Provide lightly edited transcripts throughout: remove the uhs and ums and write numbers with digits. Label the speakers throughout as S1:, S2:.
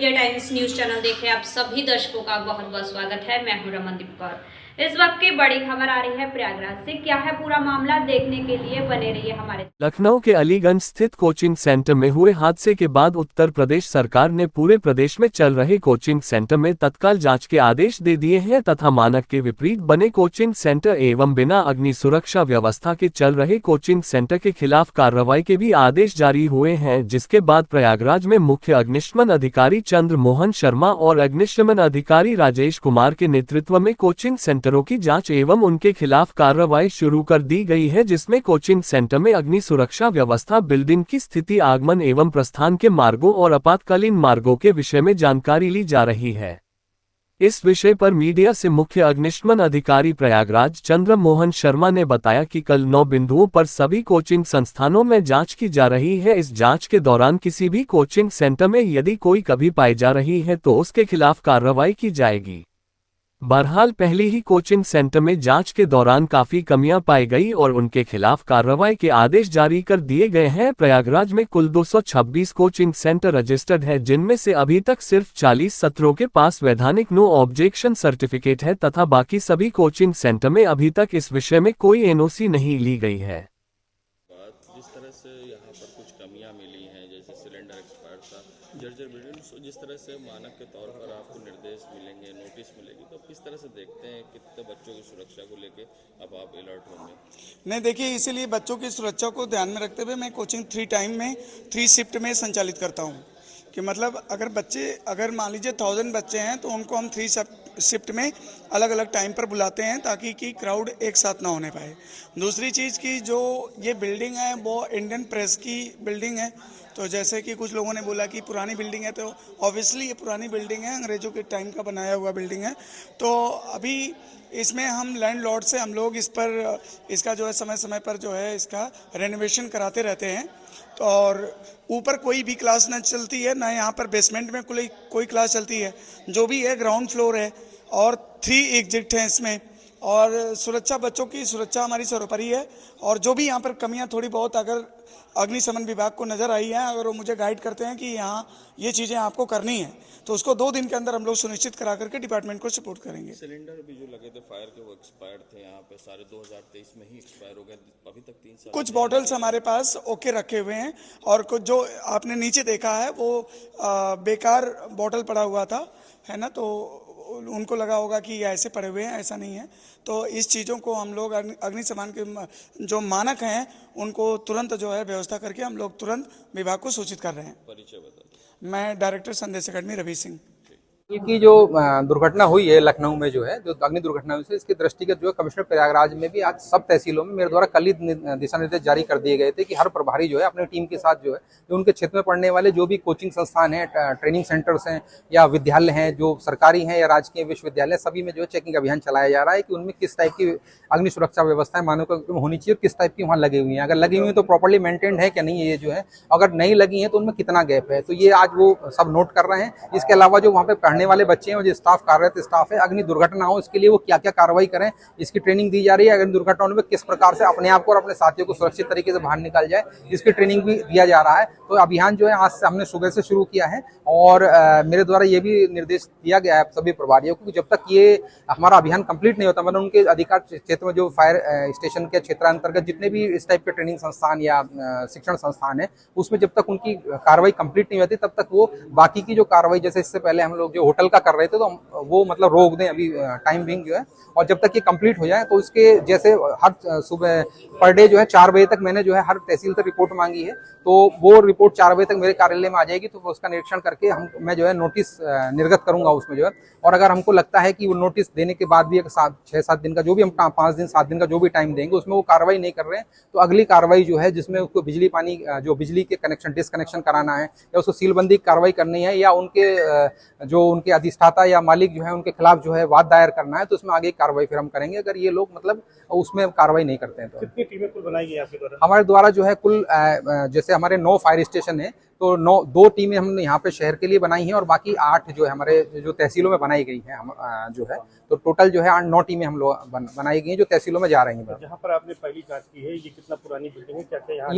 S1: Media times news channel देख रहे आप सभी दर्शकों का बहुत बहुत स्वागत है। मैं हूं रमनदीप कौर। इस वक्त की बड़ी खबर आ रही है प्रयागराज से। क्या है पूरा मामला, देखने के लिए बने रहिए हमारे।
S2: लखनऊ के अलीगंज स्थित कोचिंग सेंटर में हुए हादसे के बाद उत्तर प्रदेश सरकार ने पूरे प्रदेश में चल रहे कोचिंग सेंटर में तत्काल जांच के आदेश दे दिए हैं तथा मानक के विपरीत बने कोचिंग सेंटर एवं बिना अग्नि सुरक्षा व्यवस्था के चल रहे कोचिंग सेंटर के खिलाफ कार्रवाई के भी आदेश जारी हुए हैं। जिसके बाद प्रयागराज में मुख्य अग्निशमन अधिकारी चंद्र मोहन शर्मा और अग्निशमन अधिकारी राजेश कुमार के नेतृत्व में कोचिंग सेंटरों की जांच एवं उनके खिलाफ कार्रवाई शुरू कर दी गई है, जिसमें कोचिंग सेंटर में अग्नि सुरक्षा व्यवस्था, बिल्डिंग की स्थिति, आगमन एवं प्रस्थान के मार्गों और आपातकालीन मार्गों के विषय में जानकारी ली जा रही है। इस विषय पर मीडिया से मुख्य अग्निशमन अधिकारी प्रयागराज चंद्र मोहन शर्मा ने बताया कि कल 9 बिंदुओं पर सभी कोचिंग संस्थानों में जांच की जा रही है। इस जांच के दौरान किसी भी कोचिंग सेंटर में यदि कोई कभी पाई जा रही है तो उसके खिलाफ कार्रवाई की जाएगी। बहरहाल पहले ही कोचिंग सेंटर में जांच के दौरान काफी कमियां पाई गई और उनके खिलाफ कार्रवाई के आदेश जारी कर दिए गए हैं। प्रयागराज में कुल 226 कोचिंग सेंटर रजिस्टर्ड है, जिनमें से अभी तक सिर्फ 40 सत्रों के पास वैधानिक नो ऑब्जेक्शन सर्टिफिकेट है तथा बाकी सभी कोचिंग सेंटर में अभी तक इस विषय में कोई एनओसी नहीं ली गई है।
S3: जिस तरह से यहाँ पर कुछ कमियां मिली हैं, जैसे सिलेंडर एक्सपायर था, जर्जर बिल्डिंग, जिस तरह से मानक के तौर पर आपको निर्देश मिलेंगे, नोटिस मिलेगी, तो किस तरह से देखते हैं कितने बच्चों की सुरक्षा को लेके अब आप अलर्ट होंगे?
S4: नहीं, देखिए, इसीलिए बच्चों की सुरक्षा को ध्यान में रखते हुए मैं कोचिंग 3 टाइम में 3 शिफ्ट में संचालित करता हूँ कि मतलब अगर मान लीजिए 1000 बच्चे हैं तो उनको हम 3 शिफ्ट में अलग अलग टाइम पर बुलाते हैं ताकि कि क्राउड एक साथ ना होने पाए। दूसरी चीज़ की जो ये बिल्डिंग है वो इंडियन प्रेस की बिल्डिंग है, तो जैसे कि कुछ लोगों ने बोला कि पुरानी बिल्डिंग है, तो ऑब्वियसली ये पुरानी बिल्डिंग है, अंग्रेज़ों के टाइम का बनाया हुआ बिल्डिंग है। तो अभी इसमें हम लैंडलॉर्ड से हम लोग इसका जो है समय समय पर जो है इसका रेनोवेशन कराते रहते हैं। तो और ऊपर कोई भी क्लास न चलती है, ना यहाँ पर बेसमेंट में कोई क्लास चलती है, जो भी है ग्राउंड फ्लोर है और 3 एग्जिट हैं इसमें। और सुरक्षा, बच्चों की सुरक्षा हमारी सर्वोपरि है। और जो भी यहाँ पर कमियाँ थोड़ी बहुत अगर अग्निशमन विभाग को नज़र आई है, अगर वो मुझे गाइड करते हैं कि यहाँ ये चीज़ें आपको करनी है, तो उसको 2 दिन के अंदर हम लोग सुनिश्चित करा करके डिपार्टमेंट को सपोर्ट करेंगे।
S3: सिलेंडर भी जो लगे थे फायर के, वो एक्सपायर्ड थे, यहाँ पे सारे 2023 में ही एक्सपायर हो गए, अभी तक 3 साल।
S4: कुछ बॉटल्स हमारे पास ओके रखे हुए हैं और कुछ जो आपने नीचे देखा है वो बेकार बॉटल पड़ा हुआ था, है ना, तो उनको लगा होगा कि ये ऐसे पड़े हुए हैं, ऐसा नहीं है। तो इस चीज़ों को हम लोग अग्निशमन के जो मानक हैं उनको तुरंत जो है व्यवस्था करके हम लोग तुरंत विभाग को सूचित कर रहे हैं।
S3: परिचय बता।
S4: मैं डायरेक्टर संदेश अकेडमी रवि सिंह।
S5: की जो दुर्घटना हुई है लखनऊ में, जो है जो अग्नि दुर्घटना हुई है, इसके दृष्टिगत जो है कमिश्नर प्रयागराज में भी आज सब तहसीलों में मेरे द्वारा कल ही दिशा निर्देश जारी कर दिए गए थे कि हर प्रभारी जो है अपनी टीम के साथ जो है जो उनके क्षेत्र में पढ़ने वाले जो भी कोचिंग संस्थान हैं, ट्रेनिंग सेंटर्स हैं या विद्यालय हैं, जो सरकारी हैं या राजकीय विश्वविद्यालय, सभी में जो है चेकिंग अभियान चलाया जा रहा है कि उनमें किस टाइप की अग्नि सुरक्षा व्यवस्थाएं मानकों होनी चाहिए और किस टाइप की वहाँ लगी हुई हैं। अगर लगी हुई है तो प्रॉपर्ली मेंटेन्ड है क्या नहीं, ये जो है अगर नहीं लगी है तो उनमें कितना गैप है, तो ये आज वो सब नोट कर रहे हैं। इसके अलावा जो वहाँ पे पढ़ने वाले बच्चे हैं और जो स्टाफ कार्यरत स्टाफ है, अग्नि दुर्घटना हो इसके लिए वो क्या क्या कार्रवाई करें, इसकी ट्रेनिंग दी जा रही है। अग्नि दुर्घटना में किस प्रकार से अपने आप को और अपने साथियों को सुरक्षित तरीके से बाहर निकाल जाए, इसकी ट्रेनिंग भी दिया जा रहा है। तो अभियान जो है आज से हमने सुबह से शुरू किया है और मेरे द्वारा ये भी निर्देश दिया गया है सभी प्रभारियों को कि जब तक ये हमारा अभियान कंप्लीट नहीं होता, मतलब उनके अधिकार क्षेत्र में जो फायर स्टेशन के क्षेत्रांतर्गत जितने भी इस टाइप के ट्रेनिंग संस्थान या शिक्षण संस्थान है, उसमें जब तक उनकी कार्रवाई कंप्लीट नहीं होती तब तक वो बाकी की जो कार्रवाई, जैसे इससे पहले हम लोग जो होटल का कर रहे थे, तो वो मतलब रोक दें अभी टाइम बिंग जो है, और जब तक ये कंप्लीट हो जाए तो इसके जैसे हर सुबह पर डे जो है 4 बजे तक मैंने जो है हर तहसील तक रिपोर्ट मांगी है, तो वो रिपोर्ट 4 बजे तक मेरे कार्यालय में आ जाएगी। तो उसका निरीक्षण करके मैं जो है नोटिस निर्गत करूंगा उसमें जो है, और अगर हमको लगता है कि वो नोटिस देने के बाद भी एक 6-7 दिन का जो भी हम 5 दिन 7 दिन का जो भी टाइम देंगे उसमें वो कार्रवाई नहीं कर रहे हैं, तो अगली कार्रवाई जो है जिसमें उसको बिजली पानी जो बिजली के कनेक्शन डिसकनेक्शन कराना है या उसको सीलबंदी की कार्रवाई करनी है या उनके अधिष्ठाता या मालिक जो है उनके खिलाफ जो है वाद दायर करना है, तो उसमें आगे कार्रवाई फिर हम करेंगे अगर ये लोग मतलब उसमें कार्रवाई नहीं करते हैं। तो
S6: कितनी टीमें कुल बनाई गई आपके द्वारा?
S5: हमारे द्वारा जो है कुल जैसे हमारे 9 फायर स्टेशन है, तो 2 टीमें हमने यहाँ पे शहर के लिए बनाई हैं और बाकी 8 जो है हमारे जो तहसीलों में बनाई गई हैं जो है, तो टोटल जो है 8-9 टीमें हम लोग बनाई गई हैं जो तहसीलों में जा रही हैं।
S6: जहाँ पर आपने पहली जांच की है, ये कितना पुरानी बिल्डिंग है, क्या क्या यहाँ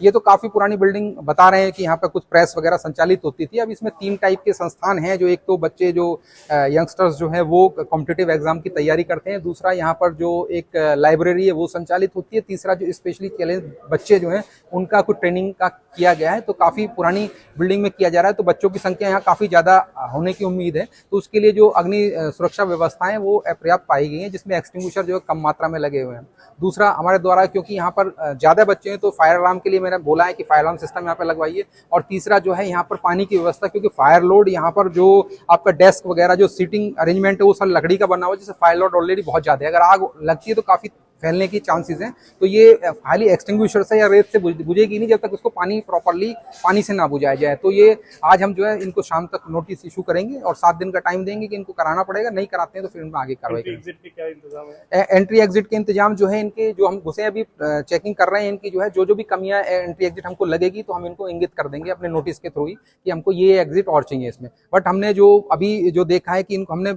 S5: ये तो काफी पुरानी बिल्डिंग बता रहे हैं कि यहाँ पे कुछ प्रेस वगैरह संचालित होती थी। अब इसमें 3 टाइप के संस्थान हैं, जो एक तो बच्चे जो यंगस्टर्स जो है वो कॉम्पिटिटिव एग्जाम की तैयारी करते हैं, दूसरा यहाँ पर जो एक लाइब्रेरी है वो संचालित होती है, तीसरा जो स्पेशली चैलेंज बच्चे जो हैं उनका कुछ ट्रेनिंग का किया गया है। तो काफी पुरानी बिल्डिंग में किया जा रहा है, तो बच्चों की संख्या यहाँ काफी ज्यादा होने की उम्मीद है। तो उसके लिए जो अग्नि सुरक्षा व्यवस्थाएं वो पर्याप्त पाई गई हैं, जिसमें एक्सटिंग्विशर जो है कम मात्रा में लगे हुए हैं। दूसरा हमारे द्वारा, क्योंकि यहाँ पर ज्यादा बच्चे हैं तो फायर अलार्म के लिए मैंने बोला है कि फायर अलार्म सिस्टम यहाँ पे लगवाइए। और तीसरा जो है यहाँ पर पानी की व्यवस्था, क्योंकि फायर लोड यहाँ पर जो आपका डेस्क वगैरह जो सीटिंग अरेंजमेंट है वो सब लकड़ी का बना हुआ है, जिससे फायर लोड ऑलरेडी बहुत ज्यादा है। अगर आग लगती है तो काफी फैलने की चांसेस हैं। तो ये खाली एक्सटिंग्विशर से या रेत से बुझेगी नहीं जब तक उसको प्रॉपर्ली पानी से ना बुझाया जाए। तो ये आज हम जो है इनको शाम तक नोटिस इशू करेंगे और 7 दिन का टाइम देंगे कि इनको कराना पड़ेगा, नहीं कराते हैं तो फिर इनमें आगे कार्रवाई करेंगे।
S6: एग्जिट के क्या इंतजाम है?
S5: एंट्री एग्जिट के इंतजाम जो है इनके, जो हम घुसे अभी चेकिंग कर रहे हैं, इनकी जो है जो भी कमियां एंट्री एग्जिट हमको लगेगी तो हम इनको इंगित कर देंगे अपने नोटिस के थ्रू ही कि हमको ये एग्जिट और चाहिए इसमें। बट हमने जो अभी जो देखा है कि इनको हमने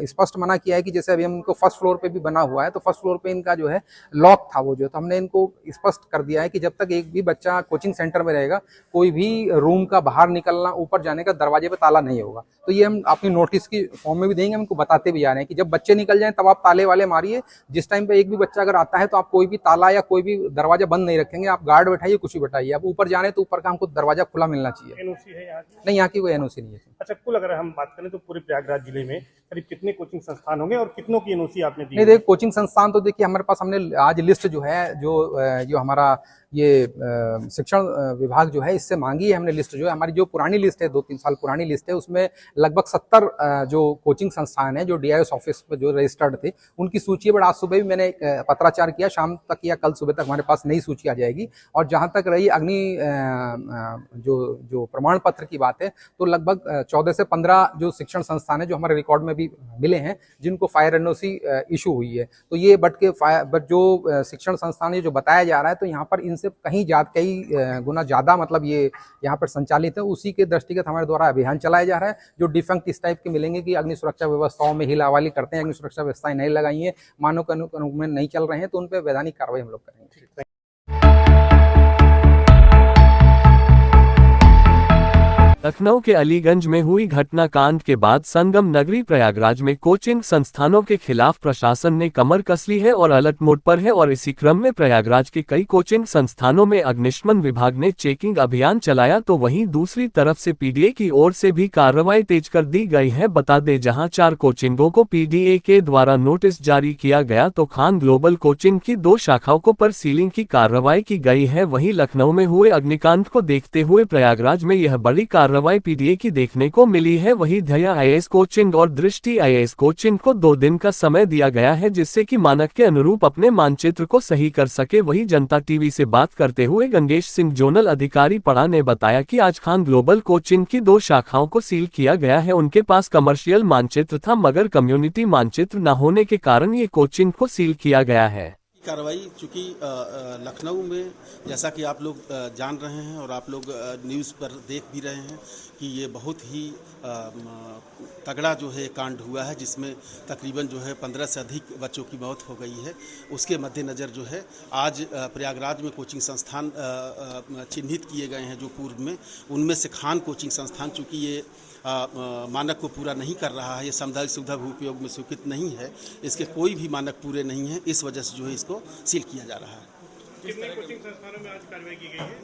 S5: स्पष्ट मना किया है कि जैसे अभी हमको फर्स्ट फ्लोर पे भी बना हुआ है, तो फर्स्ट फ्लोर पे इनका जो है लॉक था वो जो, तो हमने इनको स्पष्ट कर दिया है कि जब तक एक भी बच्चा कोचिंग सेंटर में रहेगा कोई भी रूम का बाहर निकलना, ऊपर जाने का दरवाजे पे ताला नहीं होगा। तो ये हम अपनी नोटिस की फॉर्म में भी देंगे, हम इनको बताते भी जा रहे हैं कि जब बच्चे निकल जाएं तब आप ताले वाले मारिए। जिस टाइम पे एक भी बच्चा अगर आता है तो आप कोई भी ताला या कोई भी दरवाजा बंद नहीं रखेंगे, आप गार्ड बैठाइए, कुछ भी बैठाइए। आप ऊपर जाने तो ऊपर का हमको दरवाजा खुला मिलना चाहिए।
S6: एनओसी है यहाँ की?
S5: नहीं, यहाँ की कोई एनओसी नहीं है।
S6: अच्छा, कुल अगर हम बात करें तो पूरे प्रयागराज जिले में करीब कितने कोचिंग संस्थान होंगे और कितनों की एनओसी आपने दी?
S5: नहीं, देखिए कोचिंग संस्थान तो देखिए हमारे पास, हमने आज लिस्ट जो है जो हमारा ये शिक्षण विभाग जो है इससे मांगी है हमने लिस्ट, जो है हमारी जो पुरानी लिस्ट है 2-3 साल पुरानी लिस्ट है, उसमें लगभग 70 जो कोचिंग संस्थान है जो डीआईएस ऑफिस पर जो रजिस्टर्ड थे उनकी सूची है। बट आज सुबह भी मैंने एक पत्राचार किया, शाम तक या कल सुबह तक हमारे पास नई सूची आ जाएगी। और जहां तक रही अग्नि जो प्रमाण पत्र की बात है, तो लगभग 14 से 15 जो शिक्षण संस्थान है जो हमारे रिकॉर्ड में भी मिले हैं जिनको फायर एनओसी इशू हुई है। तो ये बट जो शिक्षण संस्थान है जो बताया जा रहा है, तो यहाँ पर इनसे कई गुना ज्यादा मतलब ये यहाँ पर संचालित है। उसी के दृष्टिगत हमारे द्वारा अभियान चलाया जा रहा है। जो डिफेक्ट इस टाइप के मिलेंगे कि अग्नि सुरक्षा व्यवस्थाओं में हिलावाली करते हैं, अग्नि सुरक्षा व्यवस्थाएं नहीं लगाई हैं, मानक अनुरूप में नहीं चल रहे हैं, तो उन पर वैधानिक कार्रवाई हम लोग करेंगे।
S2: लखनऊ के अलीगंज में हुई घटनाकांड के बाद संगम नगरी प्रयागराज में कोचिंग संस्थानों के खिलाफ प्रशासन ने कमर कस ली है और अलर्ट मोड पर है। और इसी क्रम में प्रयागराज के कई कोचिंग संस्थानों में अग्निशमन विभाग ने चेकिंग अभियान चलाया, तो वहीं दूसरी तरफ से पीडीए की ओर से भी कार्रवाई तेज कर दी गई है। बता दें, जहां 4 कोचिंगों को पीडीए के द्वारा नोटिस जारी किया गया, तो खान ग्लोबल कोचिंग की 2 शाखाओं को पर सीलिंग की कार्रवाई की गई है। वहीं लखनऊ में हुए अग्निकांड को देखते हुए प्रयागराज में यह बड़ी कार्रवाई पीडीए की देखने को मिली है। वहीं धैर्य आईएएस कोचिंग और दृष्टि आईएएस कोचिंग को 2 दिन का समय दिया गया है, जिससे कि मानक के अनुरूप अपने मानचित्र को सही कर सके। वहीं जनता टीवी से बात करते हुए गंगेश सिंह जोनल अधिकारी पड़ा ने बताया कि आज खान ग्लोबल कोचिंग की 2 शाखाओं को सील किया गया है। उनके पास कमर्शियल मानचित्र था, मगर कम्युनिटी मानचित्र न होने के कारण ये कोचिंग को सील किया गया है।
S7: कार्रवाई चूँकि लखनऊ में जैसा कि आप लोग जान रहे हैं और आप लोग न्यूज़ पर देख भी रहे हैं कि ये बहुत ही तगड़ा जो है कांड हुआ है, जिसमें तकरीबन जो है 15 से अधिक बच्चों की मौत हो गई है। उसके मद्देनज़र जो है आज प्रयागराज में कोचिंग संस्थान चिन्हित किए गए हैं जो पूर्व में, उनमें से खान कोचिंग संस्थान, चूँकि ये मानक को पूरा नहीं कर रहा है, ये सामुदायिक सुविधा उपयोग में स्वीकृत नहीं है, इसके कोई भी मानक पूरे नहीं हैं, इस वजह से जो है इसको सील किया जा रहा है।
S6: कितने कोचिंग संस्थानों में आज कार्रवाई की गई है?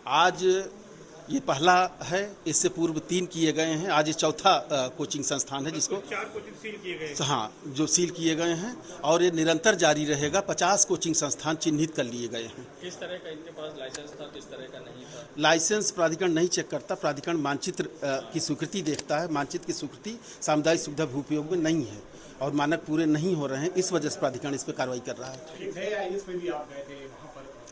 S7: आज ये पहला है, इससे पूर्व 3 किए गए हैं, आज ये चौथा कोचिंग संस्थान है जिसको
S6: 4 कोचिंग सील किए गए हैं।
S7: हाँ, जो सील किए गए हैं और ये निरंतर जारी रहेगा। 50 कोचिंग संस्थान चिन्हित कर लिए गए हैं।
S3: किस तरह का इनके पास लाइसेंस था, किस तरह का नहीं था?
S7: लाइसेंस प्राधिकरण नहीं चेक करता, प्राधिकरण मानचित्र की स्वीकृति देखता है। मानचित्र की स्वीकृति सामुदायिक सुविधा उपयोग में नहीं है और मानक पूरे नहीं हो रहे हैं, इस वजह से प्राधिकरण इस पर कार्रवाई कर रहा है।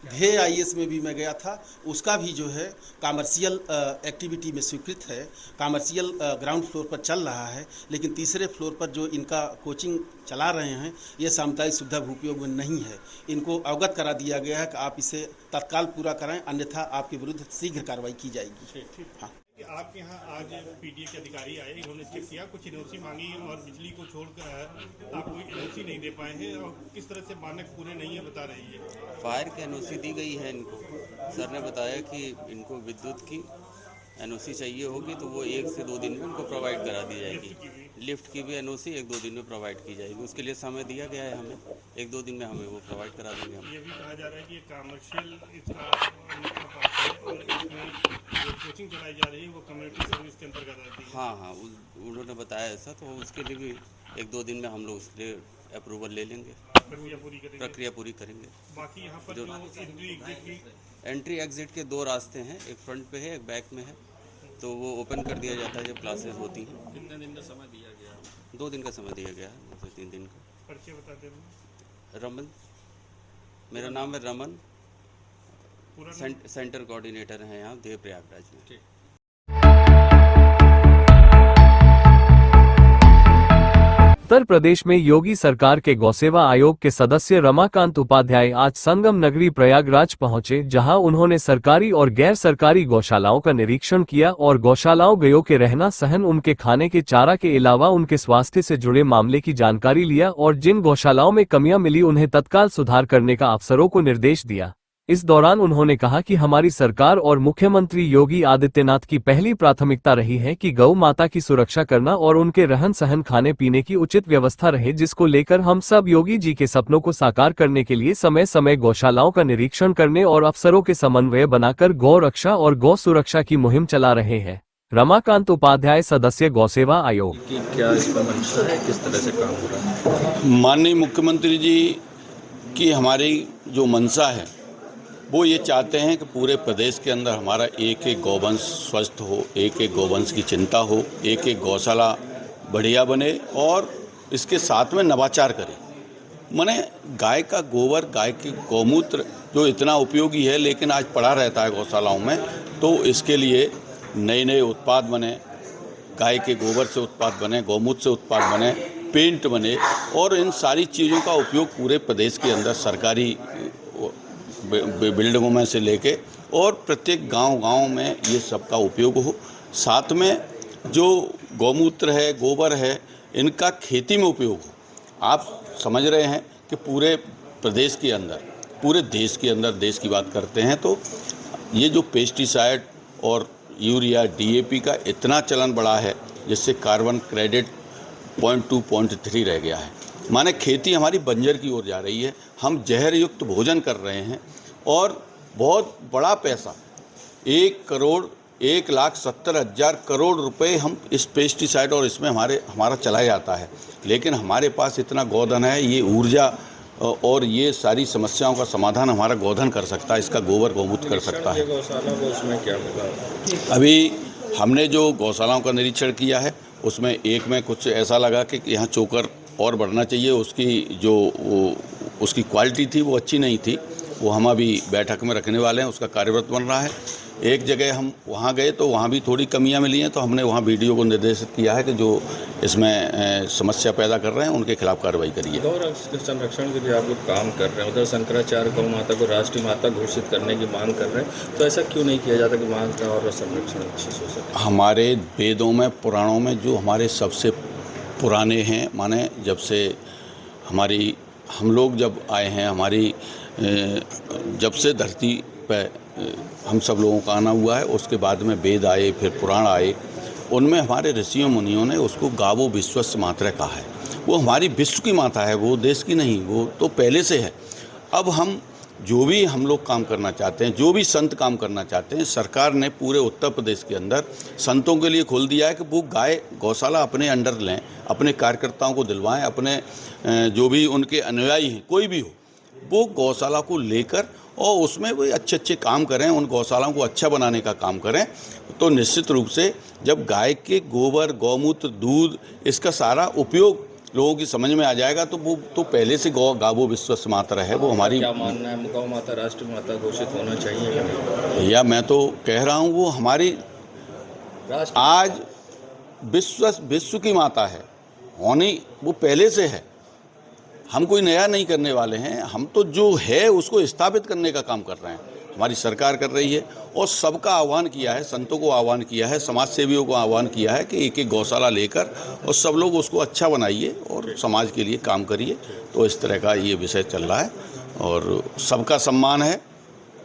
S7: ध्येय आईएएस में भी मैं गया था, उसका भी जो है कमर्शियल एक्टिविटी में स्वीकृत है, कमर्शियल ग्राउंड फ्लोर पर चल रहा है, लेकिन तीसरे फ्लोर पर जो इनका कोचिंग चला रहे हैं ये सामुदायिक सुविधा उपयोग में नहीं है। इनको अवगत करा दिया गया है कि आप इसे तत्काल पूरा कराएं, अन्यथा आपके विरुद्ध शीघ्र कार्रवाई की जाएगी। हाँ।
S6: आपके यहाँ आज पीडीए के अधिकारी आए, इन्होंने चेक किया, कुछ एनओसी मांगी और बिजली को छोड़कर आप कोई एनओसी नहीं दे पाए हैं और किस तरह से मानक पूरे नहीं है बता रही है।
S8: फायर की एनओसी दी गई है इनको। सर ने बताया कि इनको विद्युत की एनओसी चाहिए होगी तो वो 1 से 2 दिन में उनको प्रोवाइड करा दी जाएगी। लिफ्ट की भी एनओसी 1-2 दिन में प्रोवाइड की जाएगी। उसके लिए समय दिया गया है हमें, 1-2 दिन में हमें वो प्रोवाइड करा देंगे हम।
S6: ये भी कहा जा रहा है कि कमर्शियल इसका और इसमें जो कोचिंग चलाई जा रही है वो कम्युनिटी सर्विस के अंतर्गत आती है।
S8: हाँ, उन्होंने बताया ऐसा, तो उसके लिए भी 1-2 दिन में हम लोग उसके लिए अप्रूवल ले लेंगे, प्रक्रिया पूरी करेंगे।
S6: बाकी यहाँ पर जो
S8: एंट्री एग्जिट के 2 रास्ते हैं, एक फ्रंट पे है, एक बैक में है, तो वो ओपन कर दिया जाता है जब क्लासेस होती हैं।
S3: कितने दिन का समय दिया गया?
S8: 2 दिन का समय दिया गया है, 2 से 3 दिन का।
S6: परिचय बता दें।
S8: रमन, मेरा नाम है रमन, सेंटर कोऑर्डिनेटर हैं यहाँ देव प्रयागराज में।
S2: उत्तर प्रदेश में योगी सरकार के गौसेवा आयोग के सदस्य रमाकांत उपाध्याय आज संगम नगरी प्रयागराज पहुंचे, जहां उन्होंने सरकारी और गैर सरकारी गौशालाओं का निरीक्षण किया और गौशालाओं गयों के रहना सहन, उनके खाने के चारा के अलावा उनके स्वास्थ्य से जुड़े मामले की जानकारी लिया और जिन गौशालाओं में कमियां मिली उन्हें तत्काल सुधार करने का अफसरों को निर्देश दिया। इस दौरान उन्होंने कहा कि हमारी सरकार और मुख्यमंत्री योगी आदित्यनाथ की पहली प्राथमिकता रही है कि गौ माता की सुरक्षा करना और उनके रहन सहन, खाने पीने की उचित व्यवस्था रहे, जिसको लेकर हम सब योगी जी के सपनों को साकार करने के लिए समय समय गौशालाओं का निरीक्षण करने और अफसरों के समन्वय बनाकर गौ रक्षा और गौ सुरक्षा की मुहिम चला रहे हैं। रमाकांत उपाध्याय, सदस्य गौसेवा आयोग।
S3: क्या इसमें मंशा है, किस तरह से काम हो रहा है?
S9: माननीय मुख्यमंत्री जी की हमारी जो मंशा है वो ये चाहते हैं कि पूरे प्रदेश के अंदर हमारा एक एक गौवंश स्वस्थ हो, एक एक गौवंश की चिंता हो, एक एक गौशाला बढ़िया बने और इसके साथ में नवाचार करें। माने गाय का गोबर, गाय के गौमूत्र जो इतना उपयोगी है लेकिन आज पड़ा रहता है गौशालाओं में, तो इसके लिए नए नए उत्पाद बने, गाय के गोबर से उत्पाद बने, गौमूत्र से उत्पाद बने, पेंट बने और इन सारी चीज़ों का उपयोग पूरे प्रदेश के अंदर सरकारी बिल्डिंगों में से लेके और प्रत्येक गांव में ये सब का उपयोग हो। साथ में जो गौमूत्र है, गोबर है, इनका खेती में उपयोग हो। आप समझ रहे हैं कि पूरे प्रदेश के अंदर, पूरे देश के अंदर, देश की बात करते हैं तो ये जो पेस्टिसाइड और यूरिया, डीएपी का इतना चलन बढ़ा है जिससे कार्बन क्रेडिट 0.2, 0.3 रह गया है। माने खेती हमारी बंजर की ओर जा रही है, हम जहर युक्त भोजन कर रहे हैं और बहुत बड़ा पैसा 1,01,70,000 करोड़ रुपए हम इस पेस्टिसाइड और इसमें हमारा चला जाता है। लेकिन हमारे पास इतना गोधन है, ये ऊर्जा और ये सारी समस्याओं का समाधान हमारा गोधन कर सकता है, इसका गोबर गौमूत्र कर सकता है।
S3: गौशाला को उसमें क्या मिला?
S9: अभी हमने जो गौशालाओं का निरीक्षण किया है उसमें एक में कुछ ऐसा लगा कि यहाँ चोकर और बढ़ना चाहिए, उसकी क्वालिटी थी वो अच्छी नहीं थी, वो हम अभी बैठक में रखने वाले हैं, उसका कार्यरत बन रहा है। एक जगह हम वहाँ गए तो वहाँ भी थोड़ी कमियाँ मिली हैं, तो हमने वहाँ बीडीओ को निर्देशित किया है कि जो इसमें समस्या पैदा कर रहे हैं उनके खिलाफ कार्रवाई करिए।
S3: गौ संरक्षण के लिए आप लोग काम कर रहे हैं, उधर शंकराचार्य गौ माता को राष्ट्रीय माता घोषित करने की मांग कर रहे हैं, तो ऐसा क्यों नहीं किया जाता कि वहाँ का और संरक्षण अच्छी हो सके?
S9: हमारे वेदों में, पुराणों में जो हमारे सबसे पुराने हैं, माने जब से हम लोग जब आए हैं, जब से धरती पर हम सब लोगों का आना हुआ है, उसके बाद में वेद आए, फिर पुराण आए, उनमें हमारे ऋषियों मुनियों ने उसको गावो विश्वस्य मातृ कहा है। वो हमारी विश्व की माता है, वो देश की नहीं, वो तो पहले से है। अब जो भी हम लोग काम करना चाहते हैं, जो भी संत काम करना चाहते हैं, सरकार ने पूरे उत्तर प्रदेश के अंदर संतों के लिए खोल दिया है कि वो गौशाला अपने अंडर लें, अपने कार्यकर्ताओं को दिलवाएं, अपने जो भी उनके अनुयायी हैं, कोई भी हो, वो गौशाला को लेकर और उसमें वो अच्छे अच्छे काम करें, उन गौशालाओं को अच्छा बनाने का काम करें। तो निश्चित रूप से जब गाय के गोबर, गौमूत्र, दूध, इसका सारा उपयोग लोगों की समझ में आ जाएगा तो वो तो पहले से गावो विश्वस मातर है, वो हमारी।
S3: क्या मानना है, गौ माता राष्ट्र माता घोषित होना चाहिए या नहीं?
S9: भैया मैं तो कह रहा हूँ वो हमारी
S3: राष्ट्र
S9: आज विश्व की माता है, होनी वो पहले से है। हम कोई नया नहीं करने वाले हैं, हम तो जो है उसको स्थापित करने का काम कर रहे हैं, हमारी सरकार कर रही है। और सबका आह्वान किया है, संतों को आह्वान किया है, समाज सेवियों को आह्वान किया है कि एक एक गौशाला लेकर और सब लोग उसको अच्छा बनाइए और समाज के लिए काम करिए। तो इस तरह का ये विषय चल रहा है और सबका सम्मान है,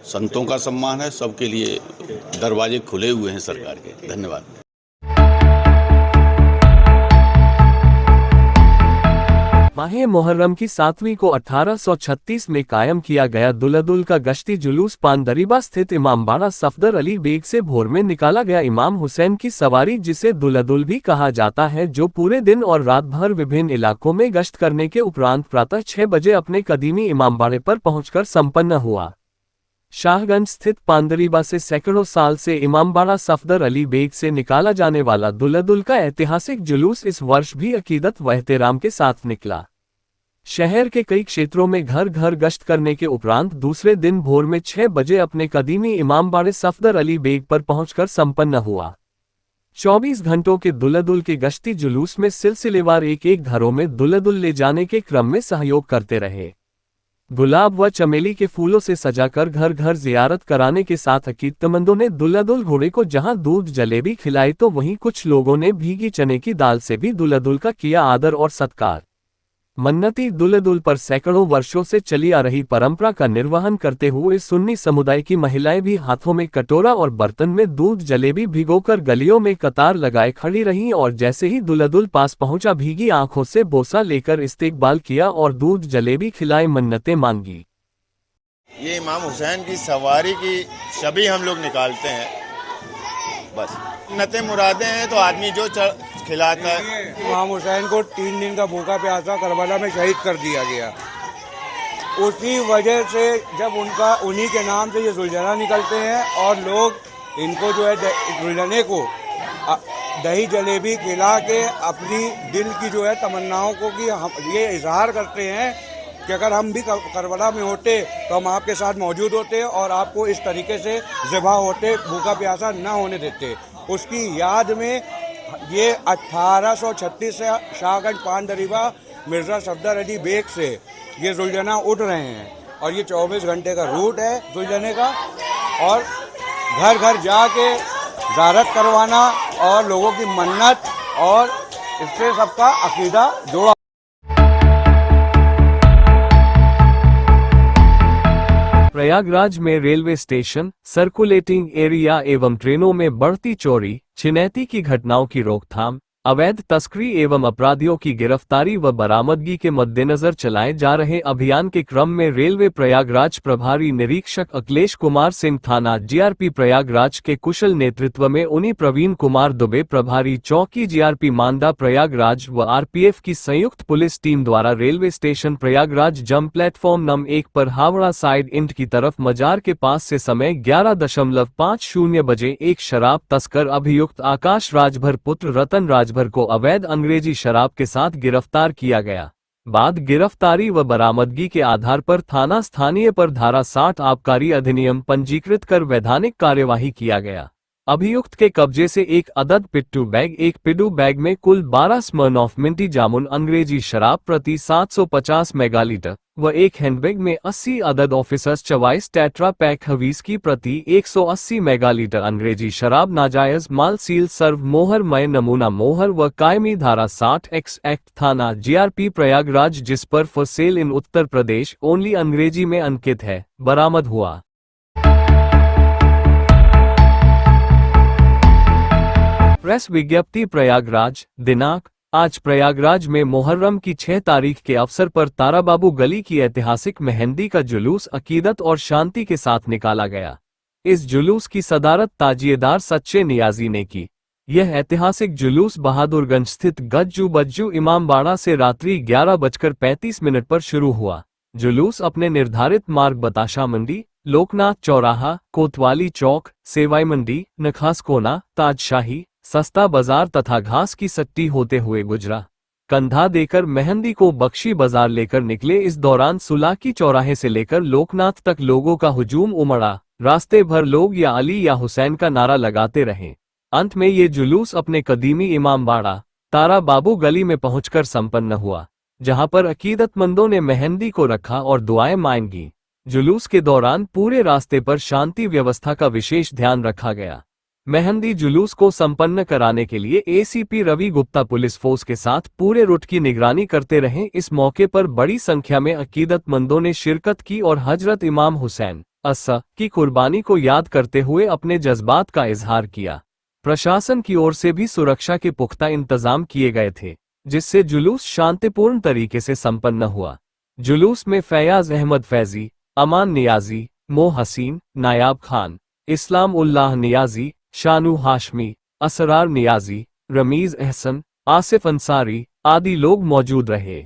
S9: संतों का सम्मान है, सबके लिए दरवाजे खुले हुए हैं सरकार के। धन्यवाद।
S2: माहे मुहर्रम की 7वीं को 1836 में कायम किया गया दुल्हदुल का गश्ती जुलूस पानदरीबा स्थित इमामबाड़ा सफदर अली बेग से भोर में निकाला गया। इमाम हुसैन की सवारी, जिसे दुल्हदुल भी कहा जाता है, जो पूरे दिन और रात भर विभिन्न इलाकों में गश्त करने के उपरांत प्रातः 6 बजे अपने कदीमी इमामबाड़े पर पहुंचकर संपन्न हुआ। शाहगंज स्थित पानदरीबा से सैकड़ों साल से इमामबाड़ा सफदर अली बेग से निकाला जाने वाला दुल्हदुल का ऐतिहासिक जुलूस इस वर्ष भी अकीदत व एहतराम के साथ निकला। शहर के कई क्षेत्रों में घर घर गश्त करने के उपरांत दूसरे दिन भोर में 6 बजे अपने कदीमी इमामबाड़े सफदर अली बेग पर पहुंचकर संपन्न हुआ। 24 घंटों के दुल्हदुल के गश्ती जुलूस में सिलसिलेवार एक एक घरों में दुल्हदुल ले जाने के क्रम में सहयोग करते रहे। गुलाब व चमेली के फूलों से सजाकर घर घर जियारत कराने के साथ अकीदतमंदों ने दुल्हदुल घोड़े को जहां दूध जलेबी खिलाई तो वहीं कुछ लोगों ने भीगी चने की दाल से भी दुल्हदुल का किया आदर और सत्कार। मन्नती दुल्हदुल पर सैकड़ों वर्षों से चली आ रही परंपरा का निर्वहन करते हुए सुन्नी समुदाय की महिलाएं भी हाथों में कटोरा और बर्तन में दूध जलेबी भिगोकर गलियों में कतार लगाए खड़ी रहीं और जैसे ही दुल्हदुल पास पहुंचा भीगी आंखों से बोसा लेकर इस्तेकबाल किया और दूध जलेबी खिलाए मन्नतें मांगी।
S10: ये इमाम हुसैन की सवारी की शबी हम लोग निकालते हैं, बस मन्नतें मुरादें हैं तो आदमी जो खिलाता है।
S11: इमाम हुसैन को 3 दिन का भूखा प्यासा करबला में शहीद कर दिया गया। उसी वजह से जब उन्हीं के नाम से ये जुलझना निकलते हैं और लोग इनको जो है जुलझने को दही जलेबी खिला के अपनी दिल की जो है तमन्नाओं को कि हम ये इजहार करते हैं कि अगर हम भी करबला में होते तो हम आपके साथ मौजूद होते और आपको इस तरीके से ज़िबा होते, भूखा प्यासा न होने देते। उसकी याद में ये 1836 से शाहगंज पानदरीबा मिर्ज़ा सफदर अली बेग से ये जुलझना उठ रहे हैं और ये 24 घंटे का रूट है जुलझने का और घर घर जाके ज़ियारत करवाना और लोगों की मन्नत और इससे सबका अकीदा जोड़ा।
S2: प्रयागराज में रेलवे स्टेशन, सर्कुलेटिंग एरिया एवं ट्रेनों में बढ़ती चोरी छिनैती की घटनाओं की रोकथाम, अवैध तस्करी एवं अपराधियों की गिरफ्तारी व बरामदगी के मद्देनजर चलाए जा रहे अभियान के क्रम में रेलवे प्रयागराज प्रभारी निरीक्षक अखिलेश कुमार सिंह थाना जीआरपी प्रयागराज के कुशल नेतृत्व में उन्हीं प्रवीण कुमार दुबे प्रभारी चौकी जीआरपी मांदा प्रयागराज व आरपीएफ की संयुक्त पुलिस टीम द्वारा रेलवे स्टेशन प्रयागराज जम प्लेटफॉर्म नंबर 1 पर हावड़ा साइड इंट की तरफ मजार के पास से समय 11:50 बजे एक शराब तस्कर अभियुक्त आकाश राजभर पुत्र रतन राजभर को अवैध अंग्रेजी शराब के साथ गिरफ्तार किया गया। बाद गिरफ्तारी व बरामदगी के आधार पर थाना स्थानीय पर धारा 60 आबकारी अधिनियम पंजीकृत कर वैधानिक कार्यवाही किया गया। अभियुक्त के कब्जे से एक अदद पिट्टू बैग, एक पिडू बैग में कुल 12 स्मर्नॉफ मिंटी जामुन अंग्रेजी शराब प्रति 750 मेगालीटर व एक हैंडबैग में 80 अदद ऑफिसर्स चवाइस टेट्रा पैक हवीस की प्रति 180 मेगालीटर अंग्रेजी शराब नाजायज माल सील सर्व मोहर मय नमूना मोहर व कायमी धारा 60X एक्ट थाना जीआरपी प्रयागराज जिस पर for sale in Uttar Pradesh only अंग्रेजी में अंकित है, बरामद हुआ। प्रेस विज्ञप्ति प्रयागराज दिनांक आज प्रयागराज में मुहर्रम की 6 तारीख के अवसर पर ताराबाबू गली की ऐतिहासिक मेहंदी का जुलूस अकीदत और शांति के साथ निकाला गया। इस जुलूस की सदारत ताजिएदार सच्चे नियाजी ने की। यह ऐतिहासिक जुलूस बहादुरगंज स्थित गज्जू बज्जू इमामबाड़ा से रात्रि 11:35 पर शुरू हुआ। जुलूस अपने निर्धारित मार्ग बताशा मंडी, लोकनाथ चौराहा, कोतवाली चौक, सेवाई मंडी, नखास कोना, ताजशाही, सस्ता बाजार तथा घास की सट्टी होते हुए गुजरा। कंधा देकर मेहंदी को बख्शी बाजार लेकर निकले। इस दौरान सुलाकी चौराहे से लेकर लोकनाथ तक लोगों का हुजूम उमड़ा। रास्ते भर लोग या अली या हुसैन का नारा लगाते रहे। अंत में ये जुलूस अपने कदीमी इमामबाड़ा तारा बाबू गली में पहुंचकर संपन्न हुआ, जहां पर अकीदतमंदों ने मेहंदी को रखा और दुआएं मांगी। जुलूस के दौरान पूरे रास्ते पर शांति व्यवस्था का विशेष ध्यान रखा गया। मेहंदी जुलूस को संपन्न कराने के लिए ACP Ravi Gupta police force के साथ पूरे रूट की निगरानी करते रहे। इस मौके पर बड़ी संख्या में अकीदतमंदों ने शिरकत की और हजरत इमाम हुसैन अस्सा की कुर्बानी को याद करते हुए अपने जज्बात का इजहार किया। प्रशासन की ओर से भी सुरक्षा के पुख्ता इंतजाम किए गए थे, जिससे जुलूस शांतिपूर्ण तरीके से संपन्न हुआ। जुलूस में फैयाज अहमद फैजी, अमान नियाजी, मो हसीन, नायाब खान, इस्लाम उल्लाह नियाजी, शानू हाशमी, असरार नियाजी, रमीज अहसन, आसिफ अंसारी आदि लोग मौजूद रहे।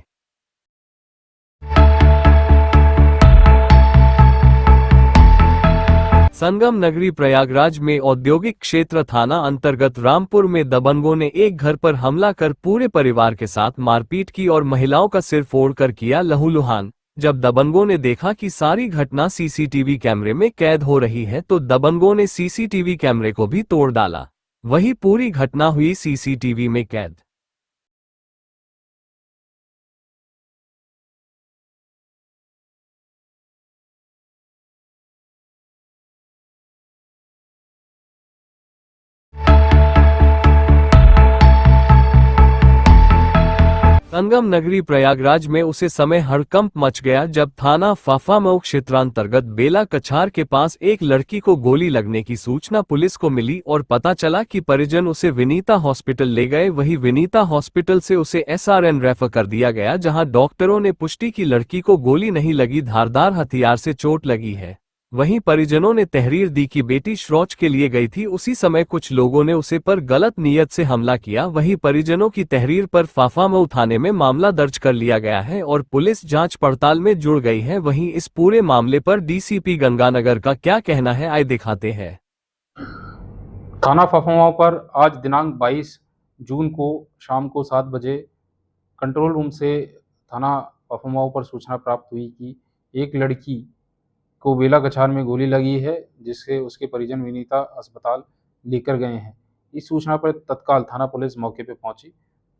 S2: संगम नगरी प्रयागराज में औद्योगिक क्षेत्र थाना अंतर्गत रामपुर में दबंगों ने एक घर पर हमला कर पूरे परिवार के साथ मारपीट की और महिलाओं का सिर फोड़कर किया लहूलुहान। जब दबंगों ने देखा कि सारी घटना सीसीटीवी कैमरे में कैद हो रही है तो दबंगों ने सीसीटीवी कैमरे को भी तोड़ डाला। वही पूरी घटना हुई सीसीटीवी में कैद। संगम नगरी प्रयागराज में उसे समय हड़कंप मच गया जब थाना फाफामऊ क्षेत्रांतर्गत बेला कछार के पास एक लड़की को गोली लगने की सूचना पुलिस को मिली और पता चला कि परिजन उसे विनीता हॉस्पिटल ले गए। वही विनीता हॉस्पिटल से उसे एसआरएन रेफर कर दिया गया, जहां डॉक्टरों ने पुष्टि की लड़की को गोली नहीं लगी, धारदार हथियार से चोट लगी है। वहीं परिजनों ने तहरीर दी कि बेटी शौच के लिए गई थी, उसी समय कुछ लोगों ने उसे पर गलत नीयत से हमला किया। वहीं परिजनों की तहरीर पर फाफामऊ थाने में मामला दर्ज कर लिया गया है और पुलिस जांच पड़ताल में जुड़ गई है। वहीं इस पूरे मामले पर डीसीपी गंगानगर का क्या कहना है, आइए दिखाते हैं।
S12: थाना फाफामऊ पर आज दिनांक 22 जून को शाम को 7 बजे कंट्रोल रूम से थाना फाफामऊ पर सूचना प्राप्त हुई कि एक लड़की को बेला कछार में गोली लगी है, जिससे उसके परिजन विनीता अस्पताल लेकर गए हैं। इस सूचना पर तत्काल थाना पुलिस मौके पर पहुंची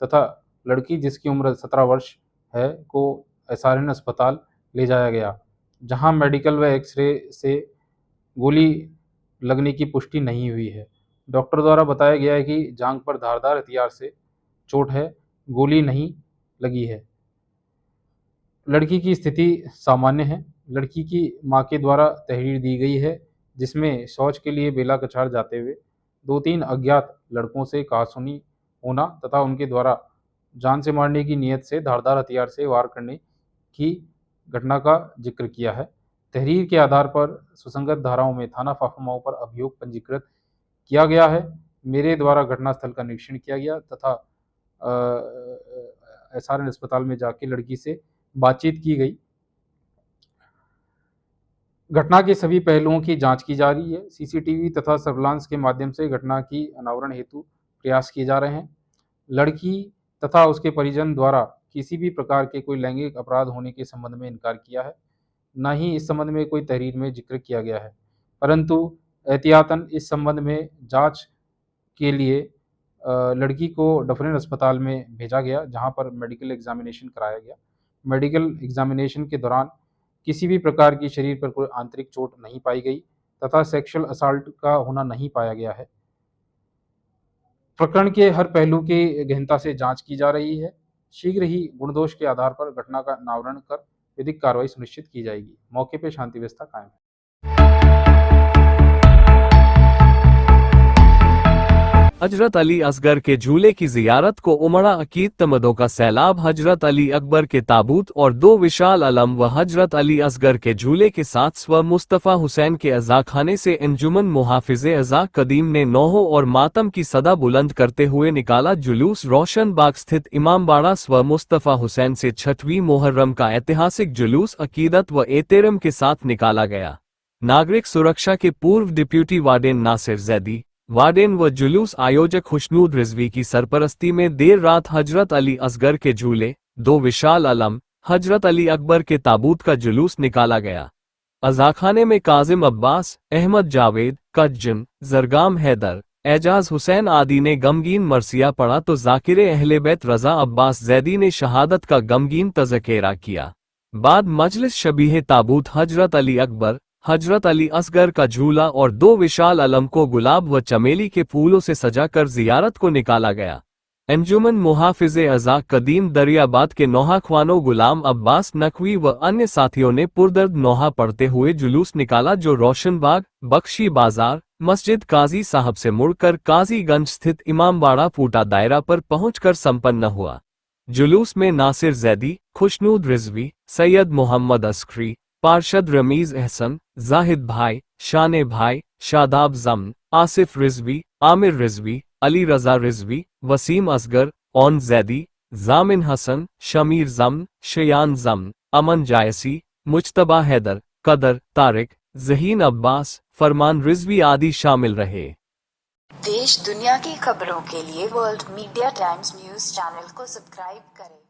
S12: तथा लड़की, जिसकी उम्र 17 वर्ष है, को एसआरएन अस्पताल ले जाया गया, जहां मेडिकल व एक्सरे से गोली लगने की पुष्टि नहीं हुई है। डॉक्टर द्वारा बताया गया है कि जांघ पर धारदार हथियार से चोट है, गोली नहीं लगी है। लड़की की स्थिति सामान्य है। लड़की की मां के द्वारा तहरीर दी गई है, जिसमें शौच के लिए बेला कछार जाते हुए 2-3 अज्ञात लड़कों से कहासुनी होना तथा उनके द्वारा जान से मारने की नीयत से धारदार हथियार से वार करने की घटना का जिक्र किया है। तहरीर के आधार पर सुसंगत धाराओं में थाना फाफामऊ पर अभियोग पंजीकृत किया गया है। मेरे द्वारा घटनास्थल का निरीक्षण किया गया तथा एसआरएन अस्पताल में जाके लड़की से बातचीत की गई। घटना के सभी पहलुओं की जांच की जा रही है। सीसीटीवी तथा सर्विलांस के माध्यम से घटना की अनावरण हेतु प्रयास किए जा रहे हैं। लड़की तथा उसके परिजन द्वारा किसी भी प्रकार के कोई लैंगिक अपराध होने के संबंध में इनकार किया है, न ही इस संबंध में कोई तहरीर में जिक्र किया गया है, परंतु एहतियातन इस संबंध में जांच के लिए लड़की को डफरिन अस्पताल में भेजा गया, जहां पर मेडिकल एग्जामिनेशन कराया गया। मेडिकल एग्जामिनेशन के दौरान किसी भी प्रकार की शरीर पर कोई आंतरिक चोट नहीं पाई गई तथा सेक्सुअल असाल्ट का होना नहीं पाया गया है। प्रकरण के हर पहलू की गहनता से जांच की जा रही है। शीघ्र ही गुणदोष के आधार पर घटना का अनावरण कर विधिक कार्रवाई सुनिश्चित की जाएगी। मौके पर शांति व्यवस्था कायम है।
S2: हजरत अली असगर के झूले की जियारत को उमड़ा अकीदतमंदों का सैलाब। हजरत अली अकबर के ताबूत और 2 विशाल अलम व हजरत अली असगर के झूले के साथ स्व मुस्तफ़ा हुसैन के अज़ाखाने से अंजुमन मुहाफिज़े अज़ा कदीम ने नौहों और मातम की सदा बुलंद करते हुए निकाला जुलूस। रोशन बाग स्थित इमामबाड़ा स्व मुस्तफ़ा हुसैन से 6वीं मुहर्रम का ऐतिहासिक जुलूस अकीदत व एहतराम के साथ निकाला गया। नागरिक सुरक्षा के पूर्व deputy warden Nasir Zaidi, warden व जुलूस आयोजक खुशनूद रिजवी की सरपरस्ती में देर रात हजरत अली असगर के झूले, 2 विशाल अलम, हजरत अली अकबर के ताबूत का जुलूस निकाला गया। अज़ाखाने में काजिम अब्बास, अहमद जावेद, कज्जम, जरगाम हैदर, एजाज हुसैन आदि ने गमगीन मरसिया पढ़ा तो जाकिर अहले बैत रजा अब्बास जैदी ने शहादत का गमगीन तज़किरा किया। बाद मजलिस शबीह ताबूत हजरत अली अकबर, हजरत अली असगर का झूला और 2 विशाल अलम को गुलाब व चमेली के फूलों से सजाकर जियारत को निकाला गया। अंजुमन मुहाफिज़े अज़ा कदीम दरियाबाद के नौहा ख्वानो गुलाम अब्बास नकवी व अन्य साथियों ने पुरदर्द नौहा पढ़ते हुए जुलूस निकाला जो रोशनबाग, बख्शी बाजार, मस्जिद काजी साहब से मुड़कर काजीगंज स्थित इमामबाड़ा फूटा दायरा पर पहुंचकर संपन्न हुआ। जुलूस में नासिर जैदी, खुशनूद रिजवी, सैयद मोहम्मद अस्करी, पार्षद रमीज एहसन, जाहिद भाई, शाने भाई, शादाब जमन, आसिफ रिजवी, आमिर रिजवी, अली रजा रिजवी, वसीम असगर, ओन जैदी, जामिन हसन, शमीर जमन, शयान जमन, अमन जायसी, मुज्तबा हैदर, कदर, तारिक, जहीन अब्बास, फरमान रिजवी आदि शामिल रहे।
S13: देश दुनिया की खबरों के लिए world media times news channel को सब्सक्राइब करें।